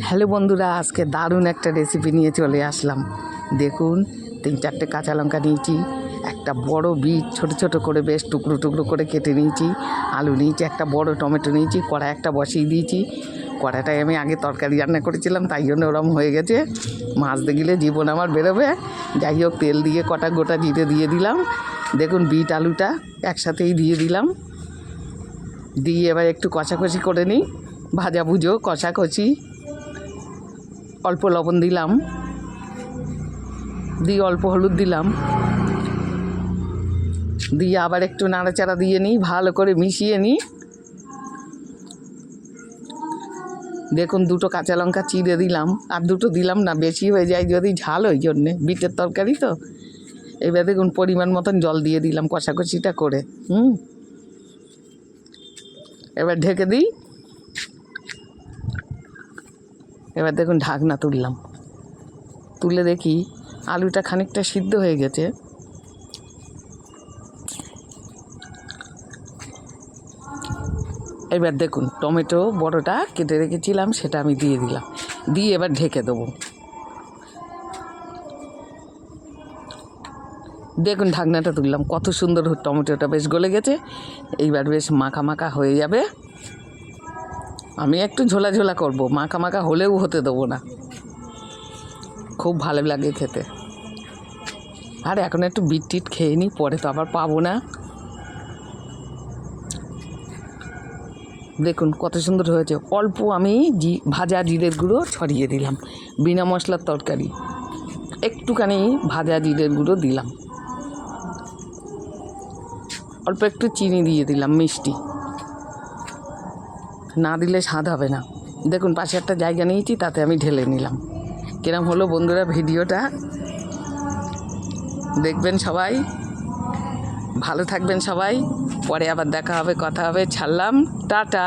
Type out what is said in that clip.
Hello বন্ধুরা, আজকে দারুণ একটা রেসিপি নিয়ে চলে আসলাম। দেখুন, 3-4টে কাঁচা লঙ্কা নিয়েছি, একটা বড় বিট ছোট ছোট করে বেশ টুকরো টুকরো করে কেটে নিয়েছি, আলু নিয়েছি, একটা বড় টমেটো নিয়েছি, কড়াই একটা বসিয়ে দিয়েছি। কড়াইটায় আমি আগে তরকারি রান্না করেছিলাম, তাই জন্য ওরম হয়ে গেছে। মাছ দেখলে জীবন আমার বেরোবে। যাই হোক, তেল দিয়ে কটা গোটা জিরে দিয়ে দিলাম। দেখুন, বিট আলুটা একসাথেই দিয়ে দিলাম। দিয়ে এবার একটু কষাকষি করে নিই, ভাজা ভুজো কষাকষি। অল্প লবণ দিলাম, দিয়ে অল্প হলুদ দিলাম, দিয়ে আবার একটু নাড়াচাড়া দিয়ে নিই, ভালো করে মিশিয়ে নিই। দেখুন, 2টো কাঁচা লঙ্কা চিড়ে দিলাম, আর 2টো দিলাম না, বেশি হয়ে যায় যদি ঝাল, ওই জন্যে বিটের তরকারি তো। এবার দেখুন, পরিমাণ মতন জল দিয়ে দিলাম কষাকষিটা করে। এবার ঢেকে দিই। এবার দেখুন, ঢাকনা তুললাম, তুলে দেখি আলুটা খানিকটা সিদ্ধ হয়ে গেছে। এবার দেখুন, টমেটো বড়টা কেটে রেখেছিলাম, সেটা আমি দিয়ে দিলাম, দিয়ে এবার ঢেকে দেবো। দেখুন, ঢাকনাটা তুললাম, কত সুন্দর টমেটোটা বেশ গলে গেছে। এইবার বেশ মাখা মাখা হয়ে যাবে। আমি একটু ঝোলা ঝোলা করবো, মাখা মাখা হলেও হতে দেবো না, খুব ভালো লাগে খেতে। আর এখন একটু বিট টিট খেয়ে নিই, পরে তো আবার পাবো না। দেখুন কত সুন্দর হয়েছে। অল্প আমি ভাজা জিরের গুঁড়ো ছড়িয়ে দিলাম, বিনা মশলার তরকারি, একটুখানি ভাজা জিরের গুঁড়ো দিলাম, অল্প একটু চিনি দিয়ে দিলাম, মিষ্টি না দিলে স্বাদ হবে না। দেখুন, পাশে একটা জায়গা নিয়েছি, তাতে আমি ঢেলে নিলাম। কিরম হলো বন্ধুরা ভিডিওটা? দেখবেন সবাই, ভালো থাকবেন সবাই। পরে আবার দেখা হবে, কথা হবে। ছাড়লাম, টাটা।